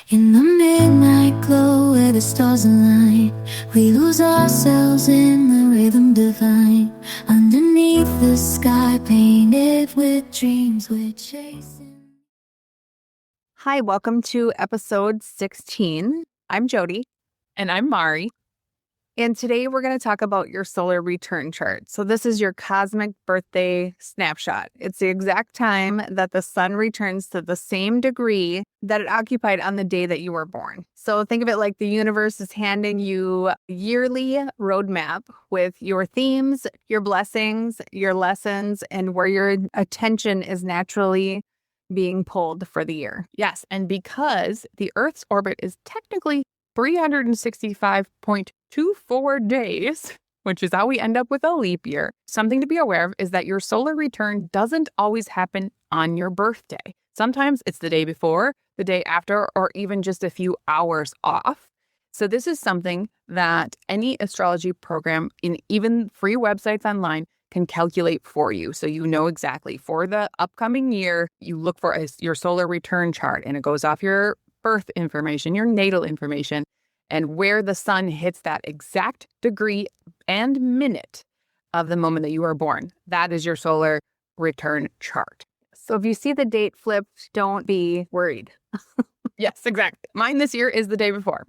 In the midnight glow where the stars align, we lose ourselves in the rhythm divine. Underneath the sky painted with dreams we're chasing. Hi, welcome to episode 16. I'm Jody. And I'm Mari. And today we're going to talk about your solar return chart. So this is your cosmic birthday snapshot. It's the exact time that the sun returns to the same degree that it occupied on the day that you were born. So think of it like the universe is handing you a yearly roadmap with your themes, your blessings, your lessons, and where your attention is naturally being pulled for the year. Yes, and because the Earth's orbit is technically 365.24 days, which is how we end up with a leap year, something to be aware of is that your solar return doesn't always happen on your birthday. Sometimes it's the day before, the day after, or even just a few hours off. So this is something that any astrology program in even free websites online can calculate for you. So you know exactly for the upcoming year, you look for your solar return chart and it goes off your birth information, your natal information, and where the sun hits that exact degree and minute of the moment that you were born. That is your solar return chart. So if you see the date flipped, don't be worried. Yes, exactly. Mine this year is the day before.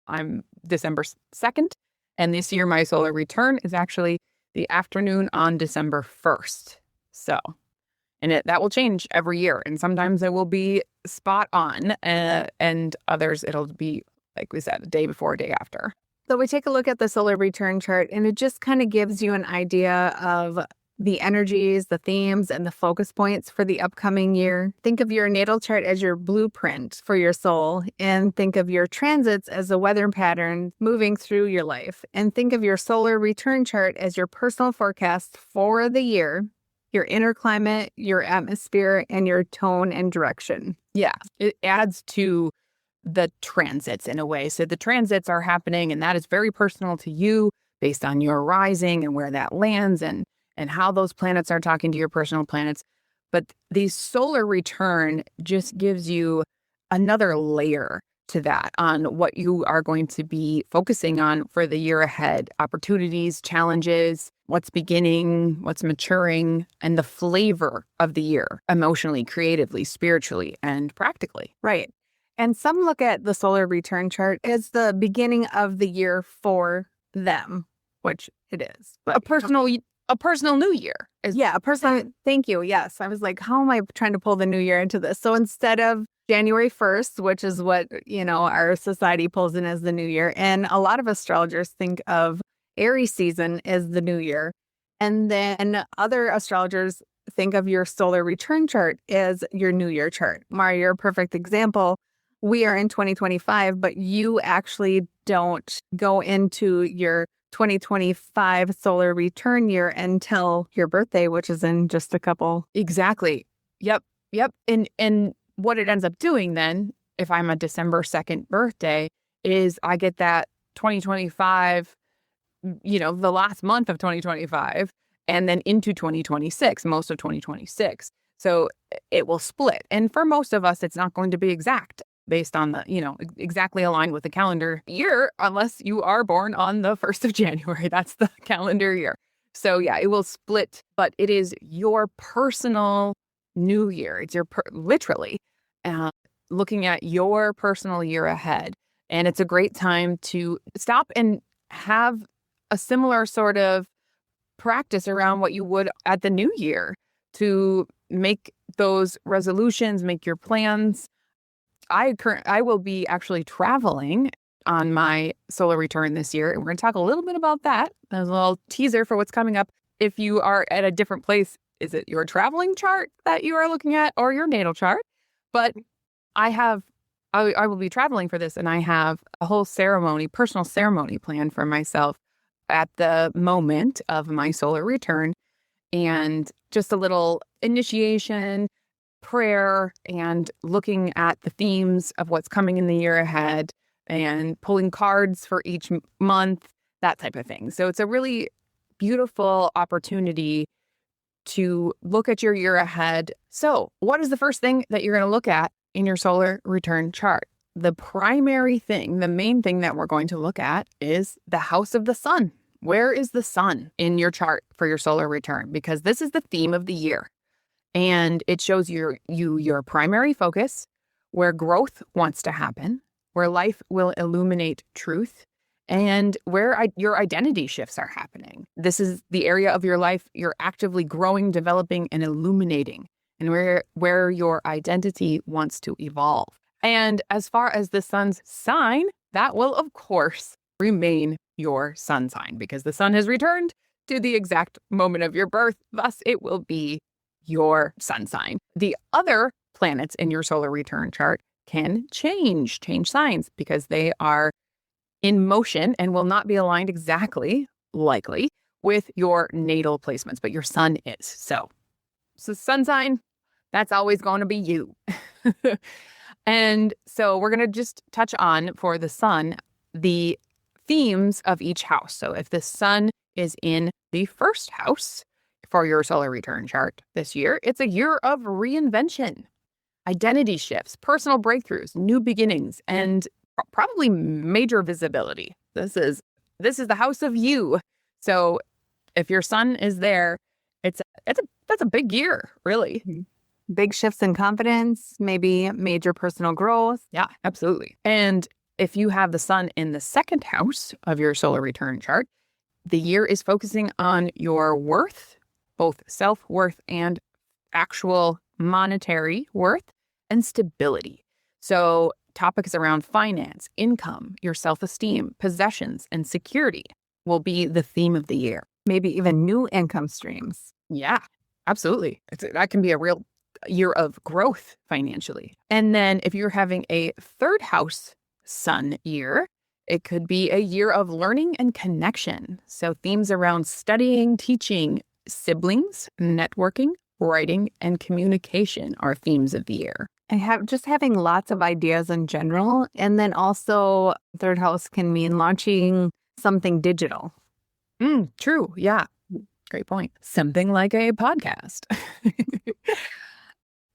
I'm December 2nd, and this year my solar return is actually the afternoon on December 1st. So, that will change every year. And sometimes it will be spot on, and others it'll be, like we said, the day before, day after. So we take a look at the solar return chart, and it just kind of gives you an idea of the energies, the themes, and the focus points for the upcoming year. Think of your natal chart as your blueprint for your soul, and think of your transits as a weather pattern moving through your life. And think of your solar return chart as your personal forecast for the year, your inner climate, your atmosphere, and your tone and direction. Yeah, it adds to the transits in a way. So the transits are happening, and that is very personal to you based on your rising and where that lands and how those planets are talking to your personal planets. But the solar return just gives you another layer to that on what you are going to be focusing on for the year ahead. Opportunities, challenges, what's beginning, what's maturing, and the flavor of the year, emotionally, creatively, spiritually, and practically. Right. And some look at the solar return chart as the beginning of the year for them, which it is. But a personal new year. Thank you. Yes. I was like, how am I trying to pull the new year into this? So instead of January 1st, which is what, our society pulls in as the new year. And a lot of astrologers think of Aries season as the new year. And then other astrologers think of your solar return chart as your new year chart. Mari, you're a perfect example. We are in 2025, but you actually don't go into your 2025 solar return year until your birthday, which is in just a couple. Exactly. Yep. And what it ends up doing then, if I'm a December 2nd birthday, is I get that 2025, the last month of 2025, and then into 2026, most of 2026. So it will split. And for most of us, it's not going to be exact based on the, exactly aligned with the calendar year, unless you are born on the 1st of January. That's the calendar year. So yeah, it will split, but it is your personal new year. It's your literally looking at your personal year ahead. And it's a great time to stop and have a similar sort of practice around what you would at the new year to make those resolutions, make your plans. I will be actually traveling on my solar return this year. And we're going to talk a little bit about that as a little teaser for what's coming up. If you are at a different place, is it your traveling chart that you are looking at or your natal chart? But I will be traveling for this, and I have a whole personal ceremony planned for myself at the moment of my solar return, and just a little initiation, prayer, and looking at the themes of what's coming in the year ahead and pulling cards for each month, that type of thing. So it's a really beautiful opportunity to look at your year ahead. So what is the first thing that you're going to look at in your solar return chart? the primary thing, the main thing that we're going to look at is the house of the sun. Where is the sun in your chart for your solar return? Because this is the theme of the year. And it shows your primary focus, where growth wants to happen, where life will illuminate truth, and where your identity shifts are happening. This is the area of your life you're actively growing, developing, and illuminating, and where your identity wants to evolve. And as far as the sun's sign, that will, of course, remain your sun sign, because the sun has returned to the exact moment of your birth. Thus, it will be your sun sign. The other planets in your solar return chart can change signs because they are in motion and will not be aligned exactly, likely, with your natal placements, but your sun is. So sun sign, that's always going to be you. And so we're going to just touch on, for the sun, the themes of each house. So if the sun is in the first house for your solar return chart this year, it's a year of reinvention, identity shifts, personal breakthroughs, new beginnings, and probably major visibility. This is the house of you. So if your sun is there, that's a big year, really. Big shifts in confidence, maybe major personal growth. Yeah, absolutely. And if you have the sun in the second house of your solar return chart, the year is focusing on your worth, both self-worth and actual monetary worth, and stability. So topics around finance, income, your self-esteem, possessions, and security will be the theme of the year. Maybe even new income streams. Yeah, absolutely. That can be a real year of growth financially. And then if you're having a third house sun year, it could be a year of learning and connection. So themes around studying, teaching, siblings, networking, writing, and communication are themes of the year. And having lots of ideas in general. And then also third house can mean launching something digital. True. Yeah. Great point. Something like a podcast.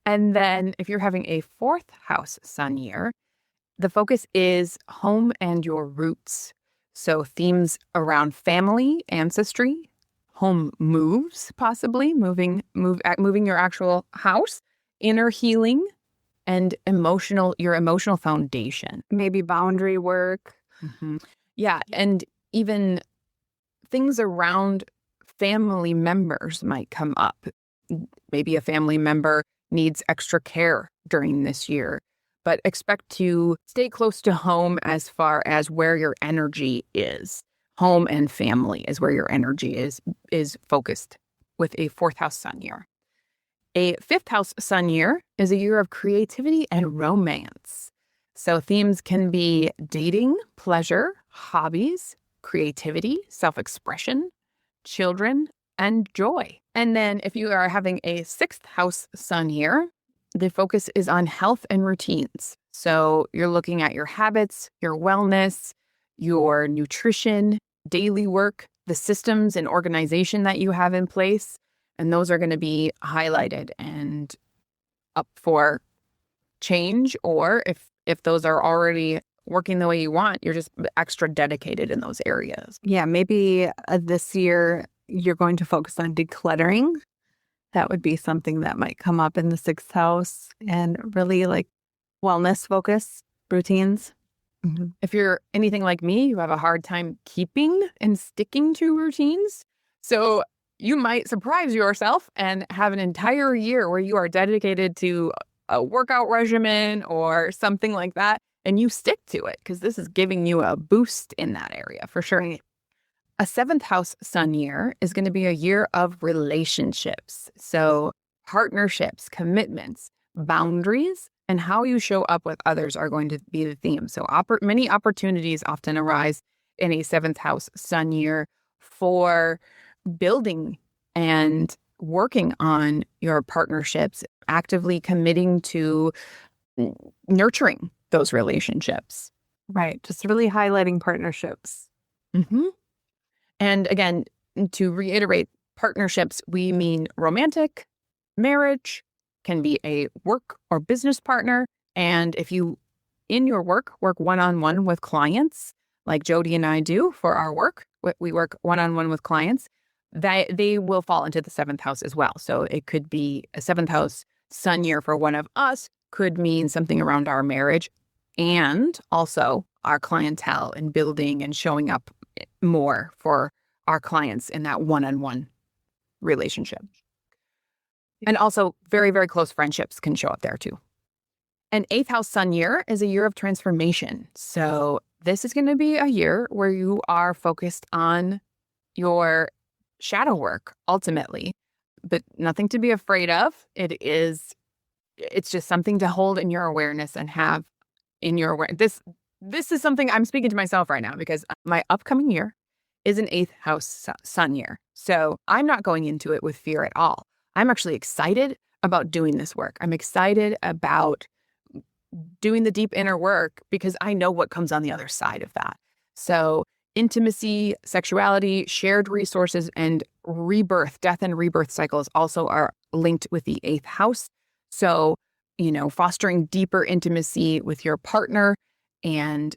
And then if you're having a fourth house sun year, the focus is home and your roots. So themes around family, ancestry, home moves, possibly moving your actual house, inner healing, and your emotional foundation. Maybe boundary work. Mm-hmm. Yeah. And even things around family members might come up. Maybe a family member needs extra care during this year, but expect to stay close to home as far as where your energy is. Home and family is where your energy is focused with a fourth house sun year. A fifth house sun year is a year of creativity and romance. So themes can be dating, pleasure, hobbies, creativity, self-expression, children, and joy. And then if you are having a sixth house sun year, the focus is on health and routines. So you're looking at your habits, your wellness, your nutrition, daily work, the systems and organization that you have in place. And those are going to be highlighted and up for change. Or if those are already working the way you want, you're just extra dedicated in those areas. Yeah, maybe this year you're going to focus on decluttering. That would be something that might come up in the sixth house, and really like wellness focus routines. Mm-hmm. If you're anything like me, you have a hard time keeping and sticking to routines. So you might surprise yourself and have an entire year where you are dedicated to a workout regimen or something like that, and you stick to it because this is giving you a boost in that area for sure. Right. A seventh house sun year is going to be a year of relationships. So partnerships, commitments, boundaries, and how you show up with others are going to be the theme. So many opportunities often arise in a seventh house sun year for building and working on your partnerships, actively committing to nurturing those relationships. Right. Just really highlighting partnerships. Mm-hmm. And again, to reiterate, partnerships, we mean romantic, marriage, can be a work or business partner. And if you in your work one-on-one with clients, like Jody and I do for our work. We work one-on-one with clients. They will fall into the 7th house as well. So it could be a 7th house sun year for one of us, could mean something around our marriage and also our clientele and building and showing up more for our clients in that one-on-one relationship. And also very, very close friendships can show up there too. An 8th house sun year is a year of transformation. So this is going to be a year where you are focused on your shadow work ultimately, but nothing to be afraid of. It's just something to hold in your awareness and have in your awareness. This is something I'm speaking to myself right now because my upcoming year is an 8th house sun year. So I'm not going into it with fear at all. I'm actually excited about doing this work. I'm excited about doing the deep inner work because I know what comes on the other side of that. So intimacy, sexuality, shared resources, and rebirth, death and rebirth cycles also are linked with the 8th house. So, fostering deeper intimacy with your partner and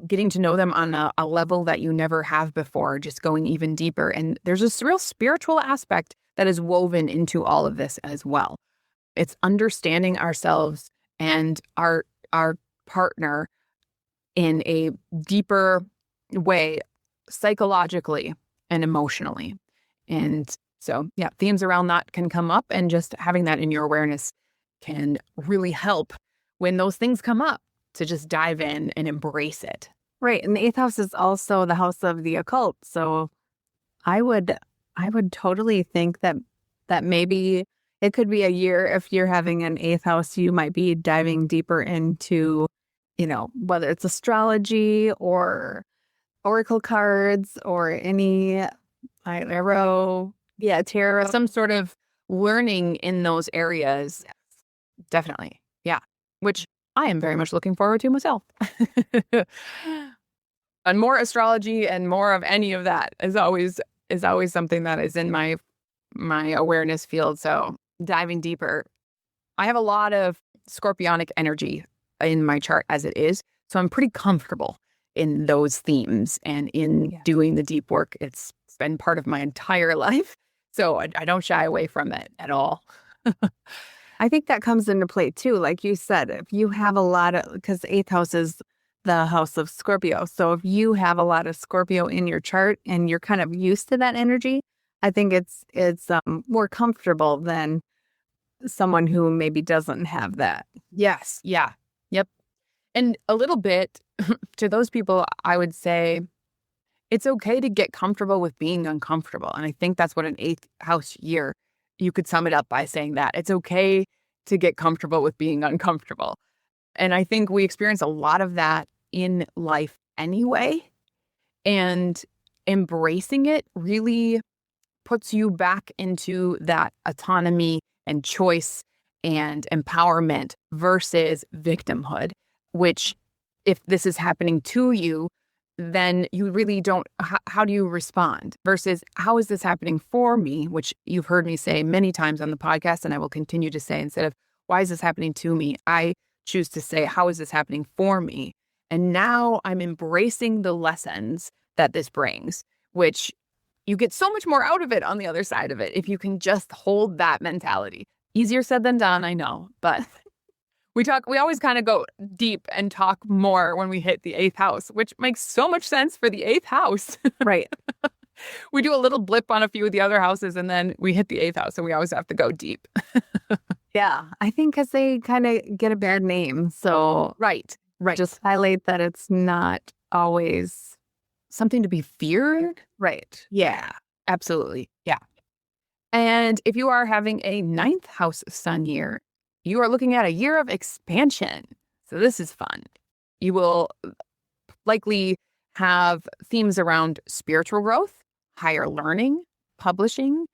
getting to know them on a level that you never have before, just going even deeper. And there's this real spiritual aspect that is woven into all of this as well. It's understanding ourselves and our partner in a deeper way, psychologically and emotionally. And so, themes around that can come up, and just having that in your awareness can really help when those things come up to just dive in and embrace it. Right. And the 8th house is also the house of the occult. So I would totally think that maybe it could be a year, if you're having an 8th house, you might be diving deeper into, whether it's astrology or oracle cards or any tarot, some sort of learning in those areas. Definitely. Yeah. Which I am very much looking forward to myself. And more astrology and more of any of that is always something that is in my awareness field. So diving deeper. I have a lot of scorpionic energy in my chart as it is. So I'm pretty comfortable in those themes and in doing the deep work. It's been part of my entire life. So I don't shy away from it at all. I think that comes into play too. Like you said, if you have a lot of, because 8th house is the house of Scorpio. So if you have a lot of Scorpio in your chart and you're kind of used to that energy, I think it's more comfortable than someone who maybe doesn't have that. Yes. Yeah. Yep. And a little bit to those people, I would say it's okay to get comfortable with being uncomfortable. And I think that's what an 8th house year, you could sum it up by saying that. It's okay to get comfortable with being uncomfortable. And I think we experience a lot of that in life anyway. And embracing it really puts you back into that autonomy and choice and empowerment versus victimhood, which if this is happening to you, then you really don't, how do you respond? Versus how is this happening for me, which you've heard me say many times on the podcast, and I will continue to say, instead of why is this happening to me, I choose to say, how is this happening for me? And now I'm embracing the lessons that this brings, which you get so much more out of it on the other side of it if you can just hold that mentality. Easier said than done, I know, but we always kind of go deep and talk more when we hit the 8th house, which makes so much sense for the 8th house. Right. We do a little blip on a few of the other houses and then we hit the 8th house, and we always have to go deep. Yeah. I think because they kind of get a bad name. So Right. just highlight that it's not always Something to be feared. right. Yeah, absolutely. Yeah. And if you are having a 9th house sun year, you are looking at a year of expansion. So this is fun. You will likely have themes around spiritual growth, higher learning, publishing,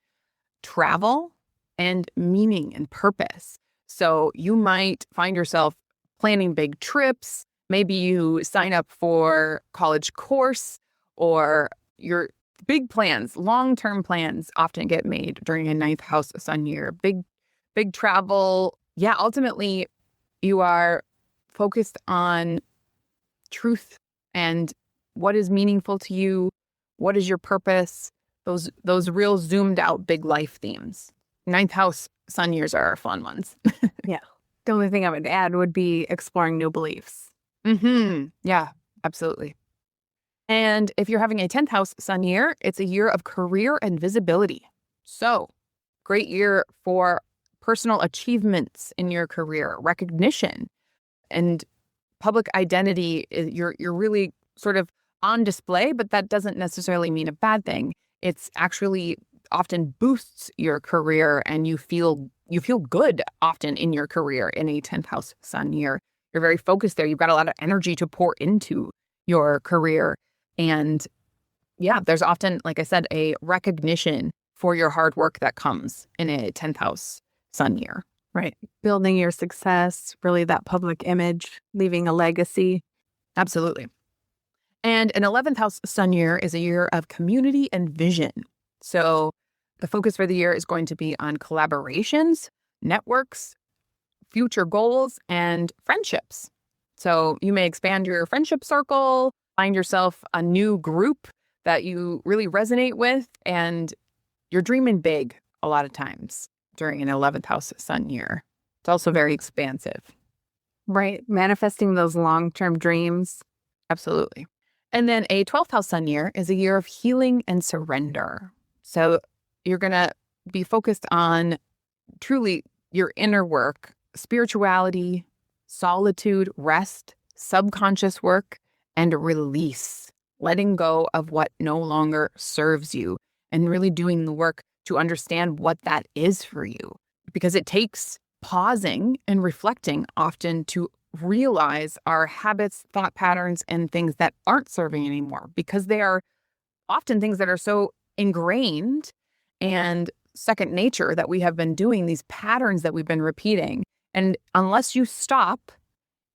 travel, and meaning and purpose. So you might find yourself planning big trips. Maybe you sign up for college course, or your big plans, long-term plans often get made during a 9th house sun year. Big travel. Yeah, ultimately, you are focused on truth and what is meaningful to you, what is your purpose, those real zoomed out big life themes. Ninth house sun years are our fun ones. Yeah. The only thing I would add would be exploring new beliefs. Yeah, absolutely. And if you're having a 10th house sun year, it's a year of career and visibility. So, great year for personal achievements in your career, recognition, and public identity. You're really sort of on display, but that doesn't necessarily mean a bad thing. It's actually often boosts your career, and you feel good often in your career in a 10th house sun year. You're very focused there. You've got a lot of energy to pour into your career. And yeah, there's often, like I said, a recognition for your hard work that comes in a 10th house sun year. Right. Building your success, really that public image, leaving a legacy. Absolutely. And an 11th house sun year is a year of community and vision. So the focus for the year is going to be on collaborations, networks, future goals, and friendships. So you may expand your friendship circle, find yourself a new group that you really resonate with, and you're dreaming big a lot of times during an 11th house sun year. It's also very expansive. Right. Manifesting those long-term dreams. Absolutely. And then a 12th house sun year is a year of healing and surrender. So you're going to be focused on truly your inner work, spirituality, solitude, rest, subconscious work, and release, letting go of what no longer serves you and really doing the work to understand what that is for you. Because it takes pausing and reflecting often to realize our habits, thought patterns, and things that aren't serving anymore, because they are often things that are so ingrained and second nature that we have been doing, these patterns that we've been repeating. And unless you stop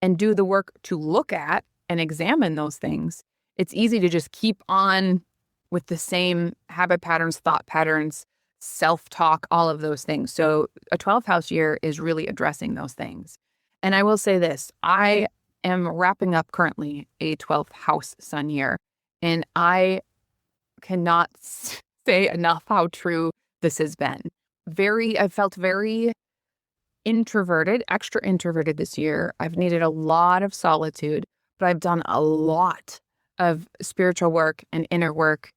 and do the work to look at and examine those things, it's easy to just keep on with the same habit patterns, thought patterns, self-talk, all of those things. So a 12th house year is really addressing those things. And I will say this, I am wrapping up currently a 12th house sun year, and I cannot say enough how true this has been. I felt very introverted, extra introverted this year. I've needed a lot of solitude, but I've done a lot of spiritual work and inner work,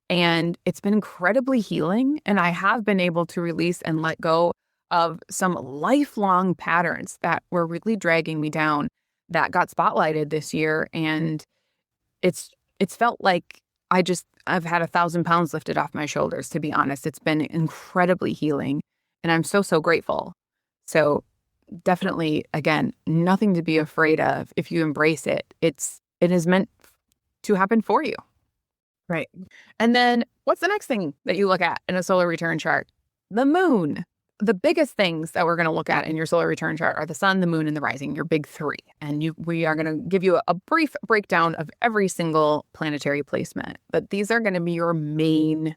and it's been incredibly healing. And I have been able to release and let go of some lifelong patterns that were really dragging me down that got spotlighted this year. And it's felt like I've had 1,000 pounds lifted off my shoulders, to be honest. It's been incredibly healing, and I'm so grateful. So definitely, again, nothing to be afraid of if you embrace it. It is meant to happen for you. Right. And then what's the next thing that you look at in a solar return chart? The moon. The biggest things that we're going to look at in your solar return chart are the sun, the moon, and the rising, your big three. And we are going to give you a brief breakdown of every single planetary placement. But these are going to be your main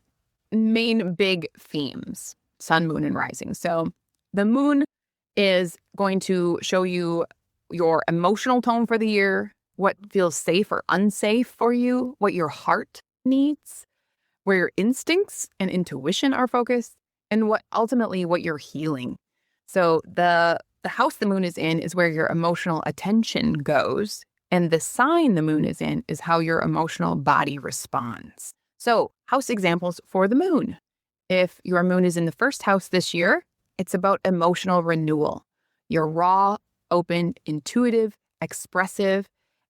big themes, sun, moon, and rising. So the moon is going to show you your emotional tone for the year, what feels safe or unsafe for you, what your heart needs, where your instincts and intuition are focused, and what you're healing. So the house the moon is in is where your emotional attention goes, and the sign the moon is in is how your emotional body responds. So house examples for the moon. If your moon is in the first house this year, it's about emotional renewal. You're raw, open, intuitive, expressive,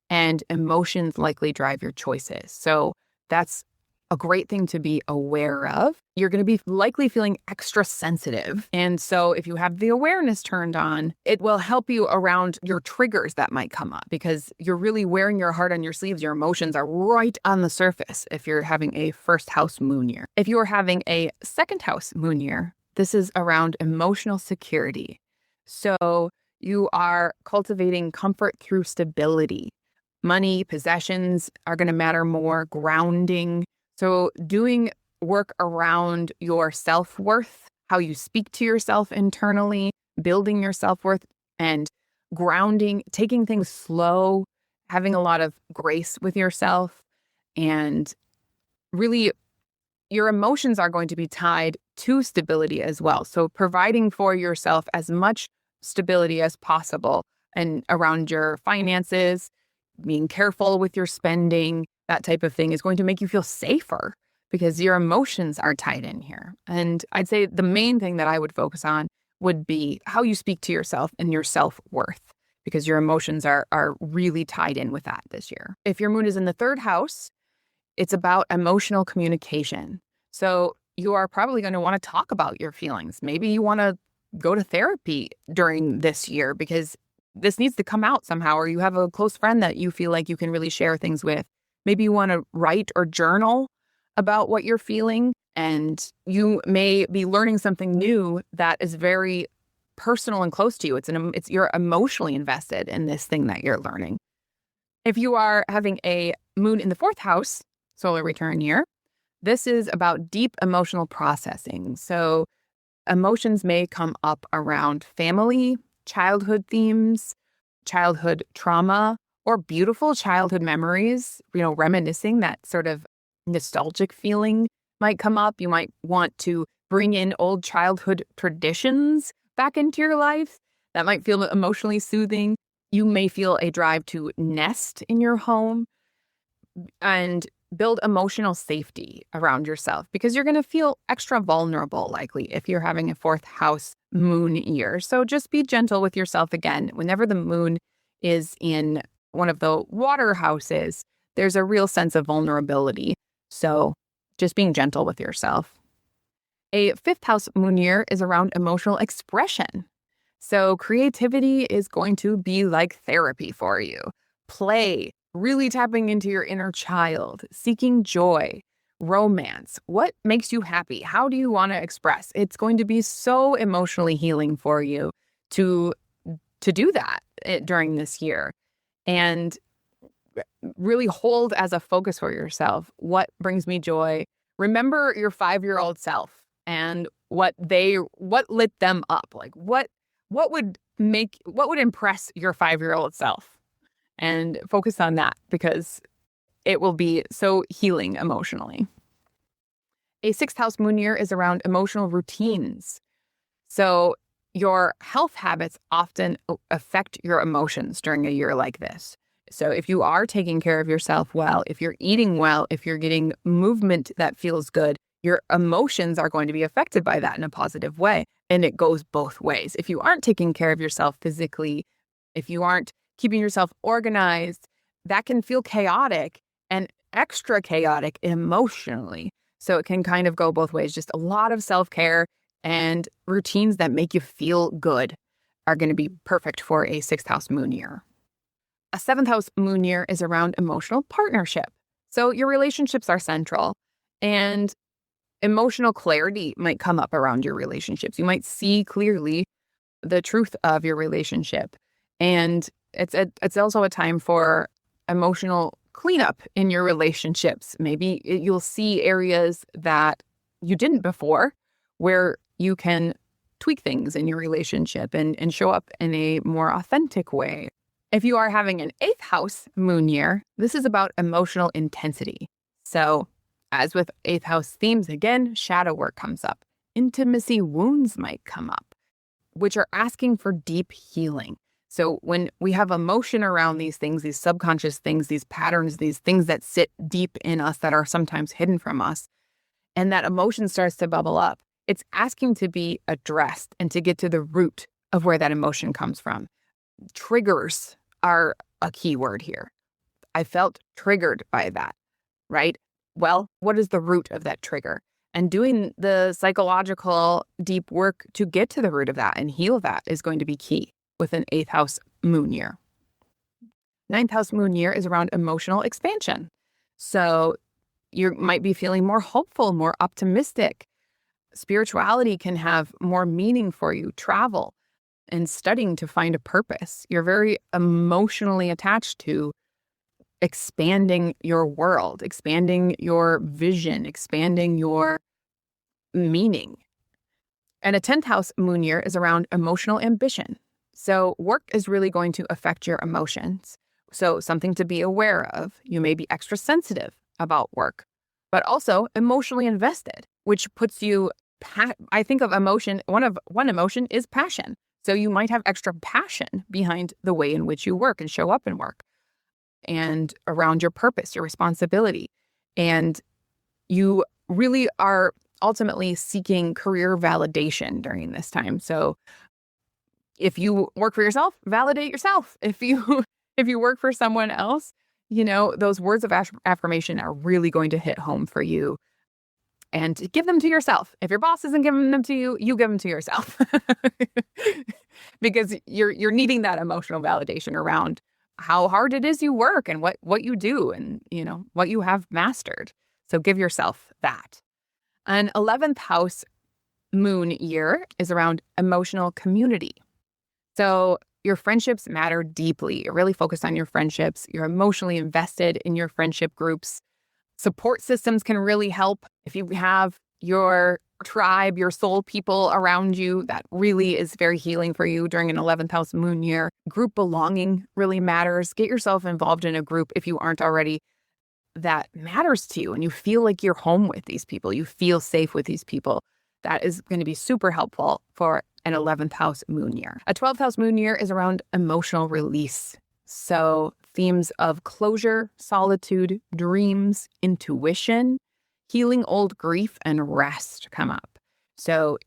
and emotions likely drive your choices. So that's a great thing to be aware of. You're going to be likely feeling extra sensitive. And so if you have the awareness turned on, it will help you around your triggers that might come up, because you're really wearing your heart on your sleeves. Your emotions are right on the surface if you're having a first house moon year. If you're having a second house moon year, this is around emotional security. So you are cultivating comfort through stability. Money, possessions are going to matter more, grounding. So doing work around your self-worth, how you speak to yourself internally, building your self-worth, and grounding, taking things slow, having a lot of grace with yourself, and really your emotions are going to be tied to stability as well. So providing for yourself as much stability as possible and around your finances, being careful with your spending, that type of thing is going to make you feel safer because your emotions are tied in here. And I'd say the main thing that I would focus on would be how you speak to yourself and your self-worth, because your emotions are really tied in with that this year. If your moon is in the third house, it's about emotional communication. So you are probably going to want to talk about your feelings. Maybe you want to go to therapy during this year because this needs to come out somehow, or you have a close friend that you feel like you can really share things with. Maybe you want to write or journal about what you're feeling, and you may be learning something new that is very personal and close to you. You're emotionally invested in this thing that you're learning. If you are having a moon in the fourth house, solar return year, this is about deep emotional processing. So emotions may come up around family, childhood themes, childhood trauma, or beautiful childhood memories. Reminiscing, that sort of nostalgic feeling might come up. You might want to bring in old childhood traditions back into your life. That might feel emotionally soothing. You may feel a drive to nest in your home and build emotional safety around yourself, because you're going to feel extra vulnerable likely if you're having a fourth house moon year. So just be gentle with yourself again. Whenever the moon is in one of the water houses, there's a real sense of vulnerability. So just being gentle with yourself. A fifth house moon year is around emotional expression. So creativity is going to be like therapy for you. Play, really tapping into your inner child, seeking joy, romance. What makes you happy? How do you want to express? It's going to be so emotionally healing for you to do that during this year. And really hold as a focus for yourself what brings me joy. Remember your 5-year-old self and what lit them up. Like what would impress your 5-year-old self, and focus on that because it will be so healing emotionally. A sixth house moon year is around emotional routines. So your health habits often affect your emotions during a year like this. So if you are taking care of yourself well, if you're eating well, if you're getting movement that feels good, your emotions are going to be affected by that in a positive way. And it goes both ways. If you aren't taking care of yourself physically, if you aren't keeping yourself organized, that can feel chaotic and extra chaotic emotionally. So it can kind of go both ways. Just a lot of self-care and routines that make you feel good are going to be perfect for a sixth house moon year. A seventh house moon year is around emotional partnership. So your relationships are central, and emotional clarity might come up around your relationships. You might see clearly the truth of your relationship. And it's also a time for emotional cleanup in your relationships. Maybe you'll see areas that you didn't before where you can tweak things in your relationship and show up in a more authentic way. If you are having an eighth house moon year, this is about emotional intensity. So as with eighth house themes, again, shadow work comes up. Intimacy wounds might come up, which are asking for deep healing. So when we have emotion around these things, these subconscious things, these patterns, these things that sit deep in us that are sometimes hidden from us, and that emotion starts to bubble up, it's asking to be addressed and to get to the root of where that emotion comes from. Triggers are a key word here. I felt triggered by that, right? Well, what is the root of that trigger? And doing the psychological deep work to get to the root of that and heal that is going to be key with an eighth house moon year. Ninth house moon year is around emotional expansion. So you might be feeling more hopeful, more optimistic. Spirituality can have more meaning for you. Travel and studying to find a purpose. You're very emotionally attached to expanding your world, expanding your vision, expanding your meaning. And a 10th house moon year is around emotional ambition. So work is really going to affect your emotions. So something to be aware of. You may be extra sensitive about work, but also emotionally invested, which puts you, I think of emotion, one emotion is passion. So you might have extra passion behind the way in which you work and show up in work and around your purpose, your responsibility. And you really are ultimately seeking career validation during this time. So if you work for yourself, validate yourself. If you if you work for someone else, those words of affirmation are really going to hit home for you. And give them to yourself. If your boss isn't giving them to you, you give them to yourself. Because you're needing that emotional validation around how hard it is you work and what you do and, what you have mastered. So give yourself that. An 11th house moon year is around emotional community. So your friendships matter deeply. You're really focused on your friendships. You're emotionally invested in your friendship groups. Support systems can really help. If you have your tribe, your soul people around you, that really is very healing for you during an 11th house moon year. Group belonging really matters. Get yourself involved in a group if you aren't already that matters to you and you feel like you're home with these people. You feel safe with these people. That is going to be super helpful for an 11th house moon year. A 12th house moon year is around emotional release. So themes of closure, solitude, dreams, intuition, healing old grief, and rest come up. So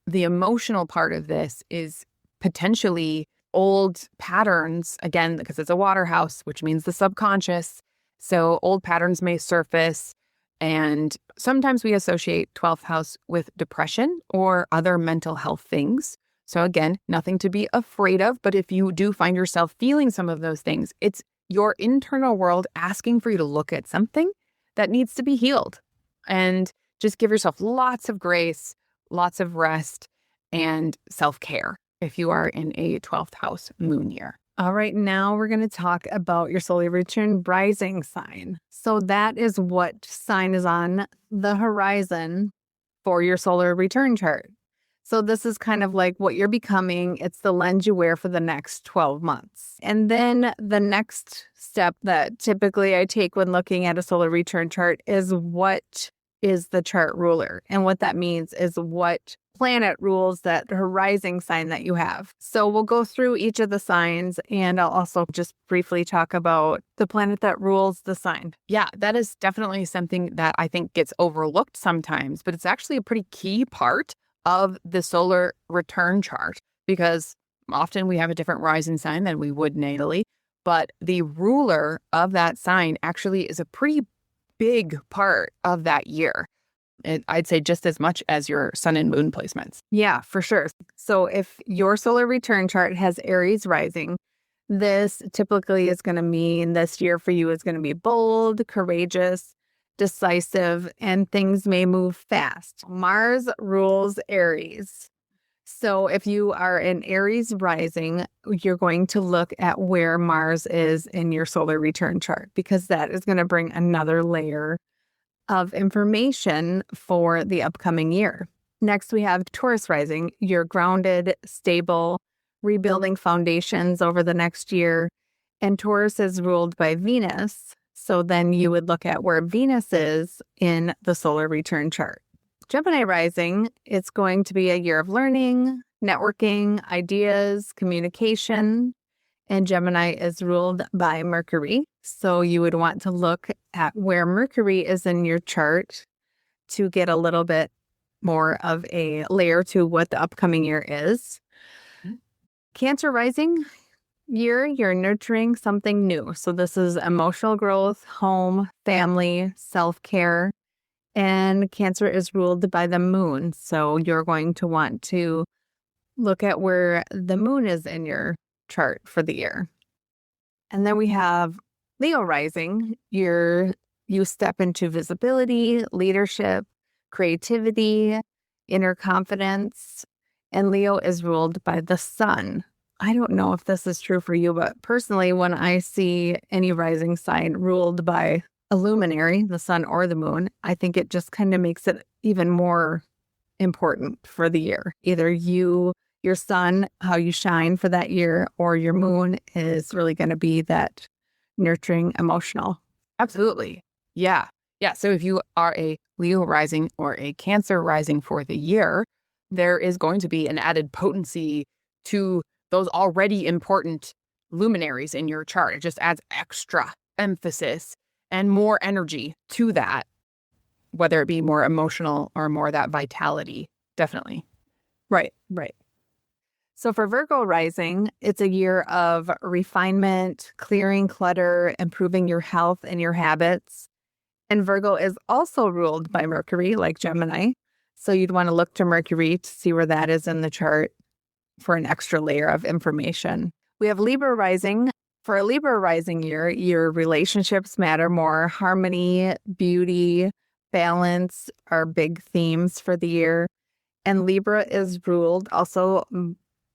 the emotional part of this is potentially old patterns, again, because it's a water house, which means the subconscious. So old patterns may surface. And sometimes we associate 12th house with depression or other mental health things. So again, nothing to be afraid of. But if you do find yourself feeling some of those things, it's your internal world asking for you to look at something that needs to be healed. And just give yourself lots of grace, lots of rest, and self-care if you are in a 12th house moon year. All right, now we're going to talk about your solar return rising sign. So that is what sign is on the horizon for your solar return chart. So this is kind of like what you're becoming. It's the lens you wear for the next 12 months. And then the next step that typically I take when looking at a solar return chart is what is the chart ruler. And what that means is what planet rules that horizon sign that you have. So we'll go through each of the signs and I'll also just briefly talk about the planet that rules the sign. Yeah, that is definitely something that I think gets overlooked sometimes, but it's actually a pretty key part of the solar return chart because often we have a different rising sign than we would natally, but the ruler of that sign actually is a pretty big part of that year. I'd say just as much as your sun and moon placements. Yeah, for sure. So if your solar return chart has Aries rising, this typically is going to mean this year for you is going to be bold, courageous, decisive, and things may move fast. Mars rules Aries. So if you are in Aries rising, you're going to look at where Mars is in your solar return chart because that is going to bring another layer of information for the upcoming year. Next, we have Taurus rising. You're grounded, stable, rebuilding foundations over the next year. And Taurus is ruled by Venus. So then you would look at where Venus is in the solar return chart. Gemini rising, it's going to be a year of learning, networking, ideas, communication. And Gemini is ruled by Mercury. So you would want to look at where Mercury is in your chart to get a little bit more of a layer to what the upcoming year is. Cancer rising year, you're nurturing something new. So this is emotional growth, home, family, self-care. And Cancer is ruled by the moon. So you're going to want to look at where the moon is in your chart for the year. And then we have Leo rising. You step into visibility, leadership, creativity, inner confidence, and Leo is ruled by the sun. I don't know if this is true for you, but personally, when I see any rising sign ruled by a luminary, the sun or the moon, I think it just kind of makes it even more important for the year. Either you your sun, how you shine for that year, or your moon is really going to be that nurturing, emotional. Absolutely. Yeah. Yeah. So if you are a Leo rising or a Cancer rising for the year, there is going to be an added potency to those already important luminaries in your chart. It just adds extra emphasis and more energy to that, whether it be more emotional or more that vitality. Definitely. Right. So for Virgo rising, it's a year of refinement, clearing clutter, improving your health and your habits. And Virgo is also ruled by Mercury, like Gemini. So you'd want to look to Mercury to see where that is in the chart for an extra layer of information. We have Libra rising. For a Libra rising year, your relationships matter more. Harmony, beauty, balance are big themes for the year. And Libra is ruled also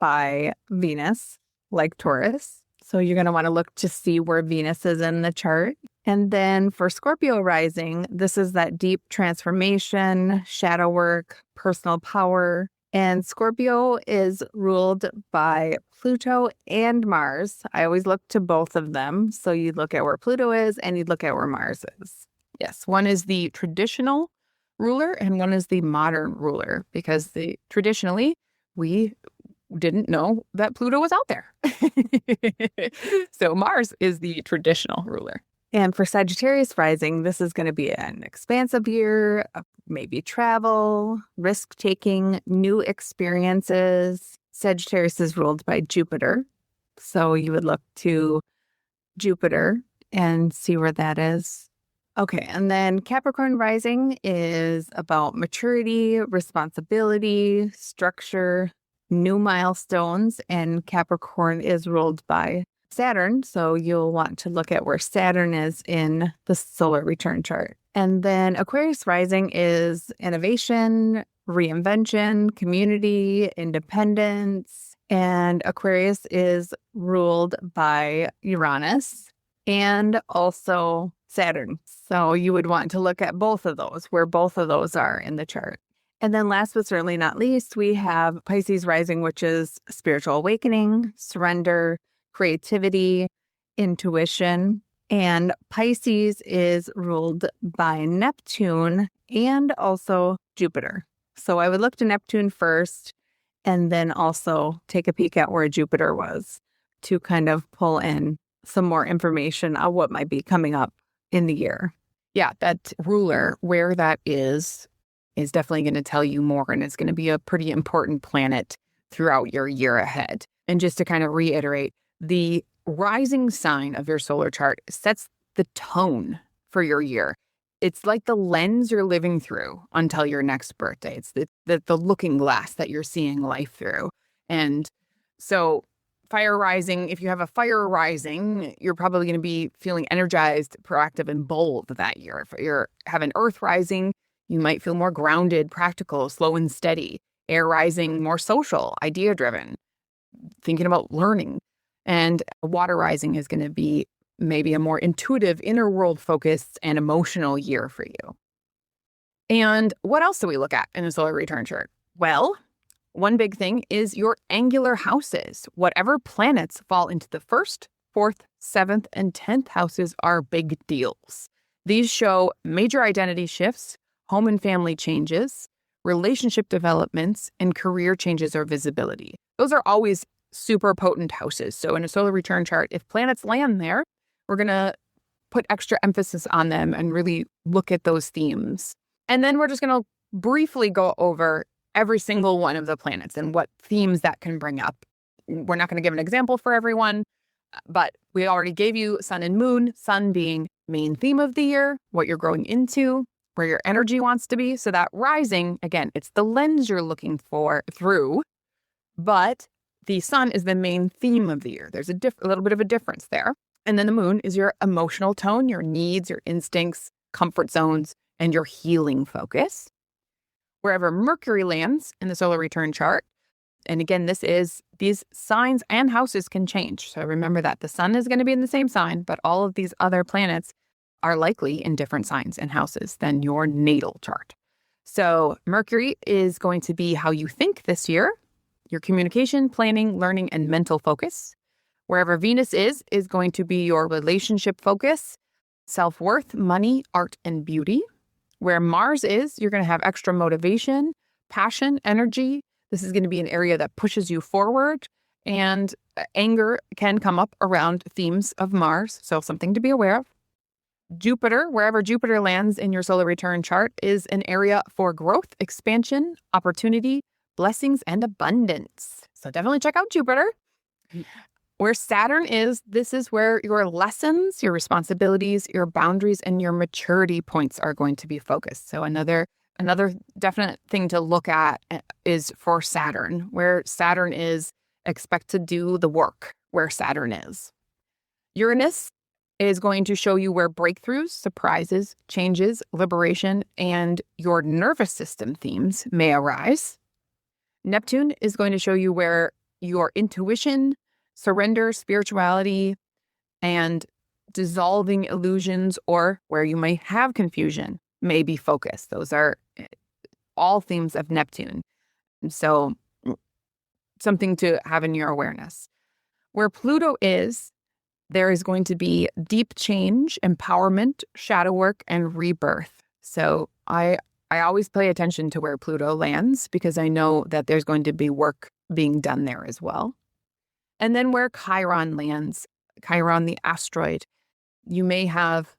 by Venus, like Taurus. So you're going to want to look to see where Venus is in the chart. And then for Scorpio rising, this is that deep transformation, shadow work, personal power. And Scorpio is ruled by Pluto and Mars. I always look to both of them. So you look at where Pluto is and you look at where Mars is. Yes. One is the traditional ruler and one is the modern ruler, because traditionally we didn't know that Pluto was out there. So Mars is the traditional ruler. And for Sagittarius rising, this is going to be an expansive year, maybe travel, risk-taking, new experiences. Sagittarius is ruled by Jupiter. So you would look to Jupiter and see where that is. Okay, and then Capricorn rising is about maturity, responsibility, structure, new milestones, and Capricorn is ruled by Saturn, so you'll want to look at where Saturn is in the solar return chart. And then Aquarius rising is innovation, reinvention, community, independence, and Aquarius is ruled by Uranus and also Saturn. So you would want to look at both of those, where both of those are in the chart. And then last but certainly not least, we have Pisces rising, which is spiritual awakening, surrender, creativity, intuition. And Pisces is ruled by Neptune and also Jupiter. So I would look to Neptune first and then also take a peek at where Jupiter was to kind of pull in some more information on what might be coming up in the year. Yeah, that ruler, where that is definitely going to tell you more, and it's going to be a pretty important planet throughout your year ahead. And just to kind of reiterate, the rising sign of your solar chart sets the tone for your year. It's like the lens you're living through until your next birthday. It's the looking glass that you're seeing life through. And so fire rising, if you have a fire rising, you're probably going to be feeling energized, proactive, and bold that year. If you have an earth rising, you might feel more grounded, practical, slow and steady. Air rising, more social, idea-driven, thinking about learning. And water rising is going to be maybe a more intuitive, inner world focused and emotional year for you. And what else do we look at in a solar return chart? Well, one big thing is your angular houses. Whatever planets fall into the 1st, 4th, 7th, and 10th houses are big deals. These show major identity shifts, home and family changes, relationship developments, and career changes or visibility. Those are always super potent houses. So in a solar return chart, if planets land there, we're going to put extra emphasis on them and really look at those themes. And then we're just going to briefly go over every single one of the planets and what themes that can bring up. We're not going to give an example for everyone, but we already gave you sun and moon, sun being main theme of the year, what you're growing into, where your energy wants to be. So that rising, again, it's the lens you're looking for through, but the sun is the main theme of the year. There's a little bit of a difference there. And then the moon is your emotional tone, your needs, your instincts, comfort zones, and your healing focus. Wherever Mercury lands in the solar return chart, and again, these signs and houses can change. So remember that the sun is going to be in the same sign, but all of these other planets are likely in different signs and houses than your natal chart. So Mercury is going to be how you think this year. your communication, planning, learning, and mental focus. Wherever Venus is going to be your relationship focus, self-worth, money, art, and beauty. Where Mars is, you're going to have extra motivation, passion, energy. This is going to be an area that pushes you forward, and anger can come up around themes of Mars, so something to be aware of. Jupiter, wherever Jupiter lands in your solar return chart, is an area for growth, expansion, opportunity, blessings, and abundance. So definitely check out Jupiter. Where Saturn is, this is where your lessons, your responsibilities, your boundaries, and your maturity points are going to be focused. So another definite thing to look at is for Saturn. Where Saturn is, expect to do the work where Saturn is. Uranus is going to show you where breakthroughs, surprises, changes, liberation, and your nervous system themes may arise. Neptune is going to show you where your intuition, surrender, spirituality, and dissolving illusions, or where you may have confusion, may be focused. Those are all themes of Neptune. And so something to have in your awareness. Where Pluto is, there is going to be deep change, empowerment, shadow work, and rebirth. So I always pay attention to where Pluto lands because I know that there's going to be work being done there as well. And then where Chiron lands, Chiron the asteroid, you may have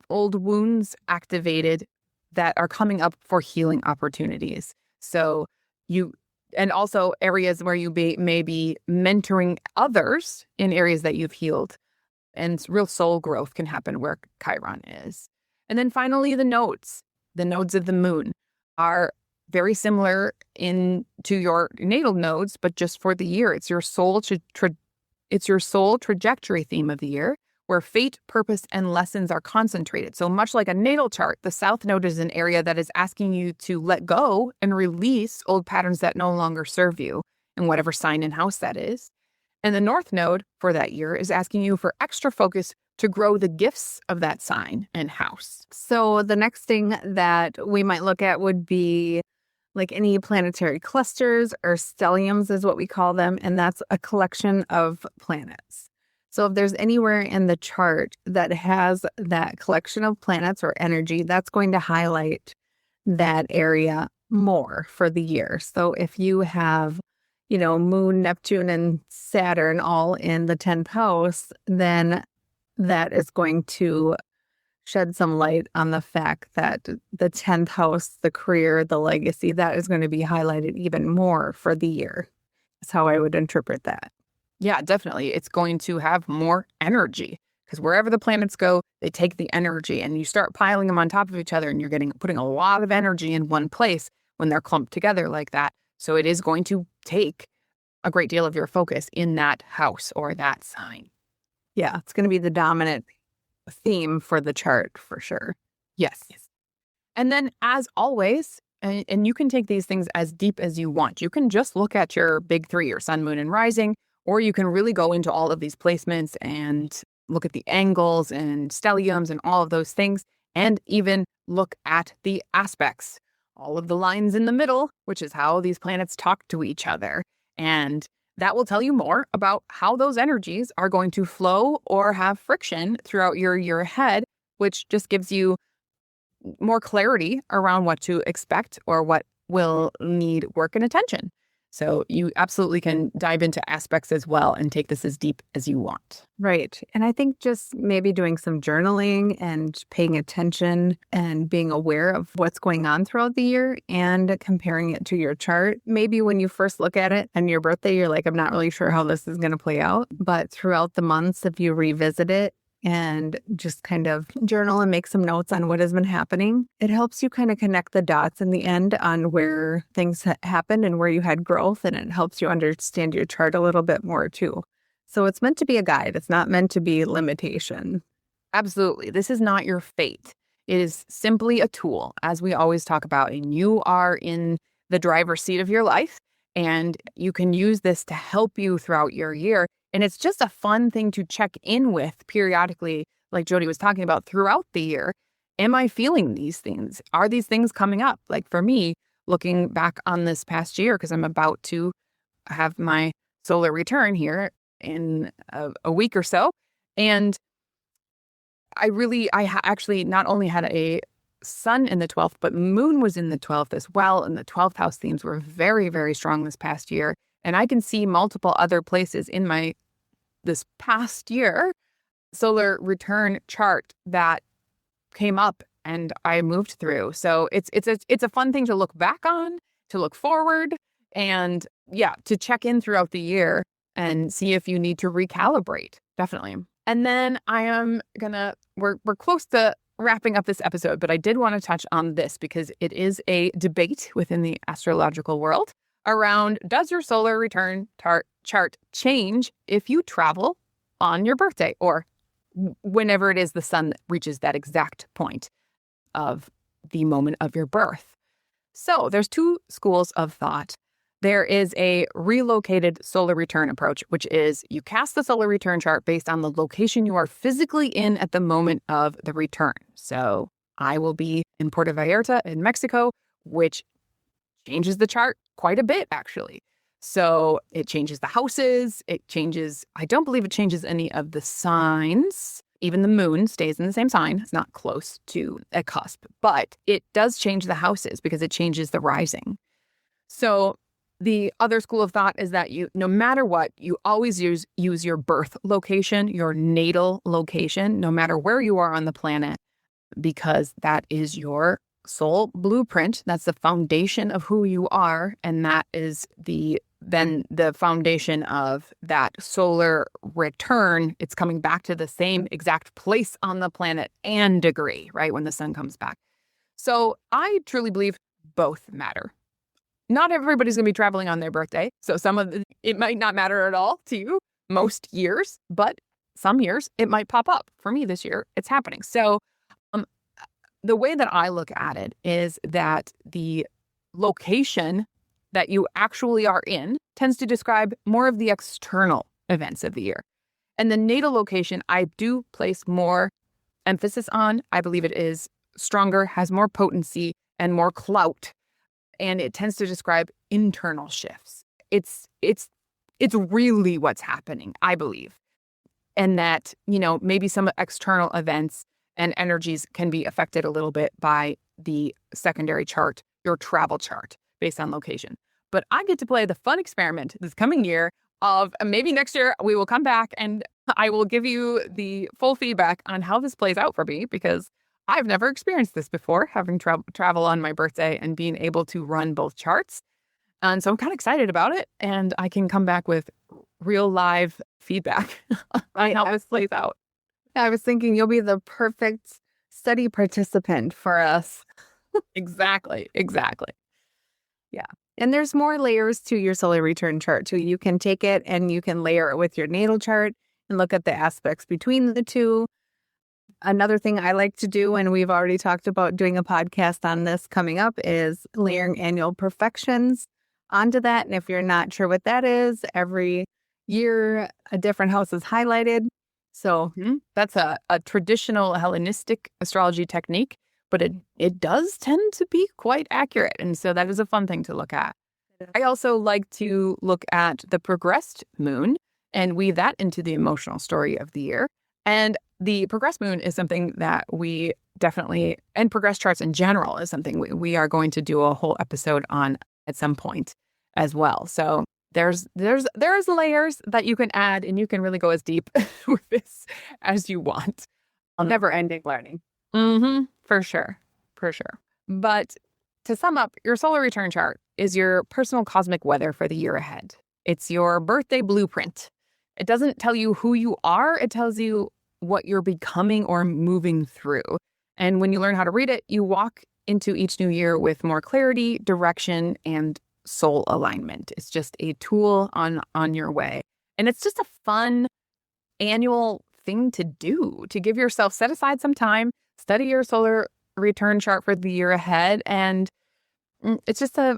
old wounds activated that are coming up for healing opportunities. So and also areas where you may be mentoring others in areas that you've healed. And real soul growth can happen where Chiron is. And then finally, the nodes of the moon are very similar to your natal nodes, but just for the year. It's your soul trajectory theme of the year, where fate, purpose, and lessons are concentrated. So much like a natal chart, the South Node is an area that is asking you to let go and release old patterns that no longer serve you in whatever sign and house that is. And the North Node for that year is asking you for extra focus to grow the gifts of that sign and house. So the next thing that we might look at would be like any planetary clusters, or stelliums is what we call them, and that's a collection of planets. So if there's anywhere in the chart that has that collection of planets or energy, that's going to highlight that area more for the year. So if you have, Moon, Neptune, and Saturn all in the 10th house, then that is going to shed some light on the fact that the 10th house, the career, the legacy, that is going to be highlighted even more for the year. That's how I would interpret that. Yeah, definitely. It's going to have more energy because wherever the planets go, they take the energy and you start piling them on top of each other and you're putting a lot of energy in one place when they're clumped together like that. So it is going to take a great deal of your focus in that house or that sign. Yeah, it's going to be the dominant theme for the chart for sure. Yes. And then as always, and you can take these things as deep as you want. You can just look at your big three, your sun, moon, and rising, or you can really go into all of these placements and look at the angles and stelliums and all of those things, and even look at the aspects, all of the lines in the middle, which is how these planets talk to each other. And that will tell you more about how those energies are going to flow or have friction throughout your year ahead, which just gives you more clarity around what to expect or what will need work and attention. So you absolutely can dive into aspects as well and take this as deep as you want. Right. And I think just maybe doing some journaling and paying attention and being aware of what's going on throughout the year and comparing it to your chart. Maybe when you first look at it on your birthday, you're like, I'm not really sure how this is going to play out. But throughout the months, if you revisit it and just kind of journal and make some notes on what has been happening, it helps you kind of connect the dots in the end on where things happened and where you had growth, and it helps you understand your chart a little bit more too. So it's meant to be a guide. It's not meant to be limitation. Absolutely. This is not your fate. It is simply a tool, as we always talk about, and you are in the driver's seat of your life, and you can use this to help you throughout your year. And it's just a fun thing to check in with periodically, like Jody was talking about, throughout the year. Am I feeling these things? Are these things coming up? Like for me, looking back on this past year, because I'm about to have my solar return here in a week or so. And actually not only had a sun in the 12th, but moon was in the 12th as well. And the 12th house themes were very, very strong this past year. And I can see multiple other places in this past year solar return chart that came up and I moved through. So it's a fun thing to look back on, to look forward, and to check in throughout the year and see if you need to recalibrate. Definitely. And then we're close to wrapping up this episode, but I did want to touch on this because it is a debate within the astrological world around, does your solar return chart change if you travel on your birthday or whenever it is the sun reaches that exact point of the moment of your birth? So there's two schools of thought. There is a relocated solar return approach, which is you cast the solar return chart based on the location you are physically in at the moment of the return. So I will be in Puerto Vallarta in Mexico, which changes the chart quite a bit, actually. So it changes the houses. I don't believe it changes any of the signs. Even the moon stays in the same sign. It's not close to a cusp, but it does change the houses because it changes the rising. So the other school of thought is that no matter what, you always use your birth location, your natal location, no matter where you are on the planet, because that is your soul blueprint. That's the foundation of who you are. And that is then the foundation of that solar return. It's coming back to the same exact place on the planet and degree, right? When the sun comes back. So I truly believe both matter. Not everybody's going to be traveling on their birthday. So it might not matter at all to you most years, but some years it might pop up. For me this year, it's happening. So the way that I look at it is that the location that you actually are in tends to describe more of the external events of the year. And the natal location, I do place more emphasis on. I believe it is stronger, has more potency and more clout. And it tends to describe internal shifts. It's really what's happening, I believe. And that, maybe some external events and energies can be affected a little bit by the secondary chart, your travel chart, based on location. But I get to play the fun experiment this coming year of maybe next year we will come back and I will give you the full feedback on how this plays out for me, because I've never experienced this before, having travel on my birthday and being able to run both charts. And so I'm kind of excited about it. And I can come back with real live feedback on how this plays out. I was thinking you'll be the perfect study participant for us. Exactly. Yeah. And there's more layers to your solar return chart too. You can take it and you can layer it with your natal chart and look at the aspects between the two. Another thing I like to do, and we've already talked about doing a podcast on this coming up, is layering annual perfections onto that. And if you're not sure what that is, every year a different house is highlighted. So that's a traditional Hellenistic astrology technique, but it does tend to be quite accurate. And so that is a fun thing to look at. I also like to look at the progressed moon and weave that into the emotional story of the year. And the progressed moon is something that we definitely, and progressed charts in general, is something we are going to do a whole episode on at some point as well. So there's layers that you can add, and you can really go as deep with this as you want. Never-ending learning. For sure. But to sum up, your solar return chart is your personal cosmic weather for the year ahead. It's your birthday blueprint. It doesn't tell you who you are. It tells you what you're becoming or moving through. And when you learn how to read it, you walk into each new year with more clarity, direction, and soul alignment. It's just a tool on your way. And it's just a fun annual thing to do, to give yourself, set aside some time, study your solar return chart for the year ahead. And it's just a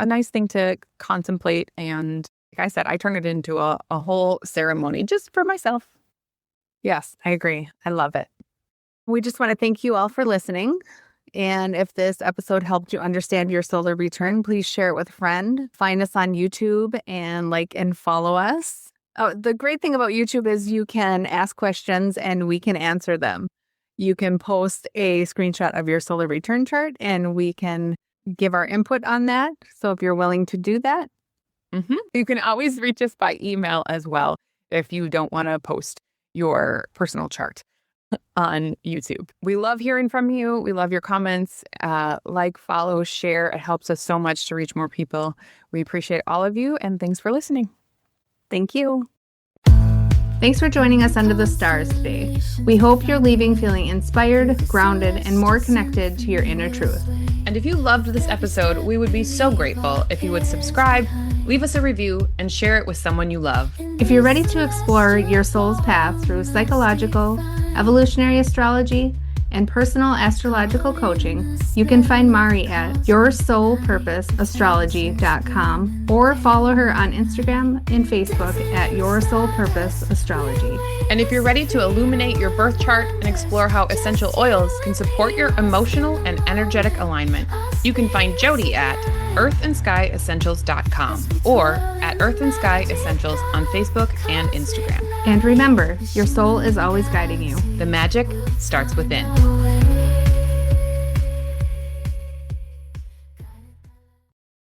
nice thing to contemplate. And like I said, I turn it into a whole ceremony just for myself. Yes, I agree. I love it. We just want to thank you all for listening. And if this episode helped you understand your solar return, please share it with a friend. Find us on YouTube and like and follow us. Oh, the great thing about YouTube is you can ask questions and we can answer them. You can post a screenshot of your solar return chart and we can give our input on that. So if you're willing to do that. You can always reach us by email as well if you don't want to post your personal chart on YouTube. We love hearing from you. We love your comments. Like, follow, share. It helps us so much to reach more people. We appreciate all of you, and thanks for listening. Thank you. Thanks for joining us under the stars today. We hope you're leaving feeling inspired, grounded, and more connected to your inner truth. And if you loved this episode, we would be so grateful if you would subscribe, leave us a review, and share it with someone you love. If you're ready to explore your soul's path through psychological, evolutionary astrology, and personal astrological coaching, you can find Mari at yoursoulpurposeastrology.com or follow her on Instagram and Facebook at Your Soul Purpose Astrology. And if you're ready to illuminate your birth chart and explore how essential oils can support your emotional and energetic alignment, you can find Jody at earthandskyessentials.com or at Earth and Sky Essentials on Facebook and Instagram. And remember, your soul is always guiding you. The magic starts within.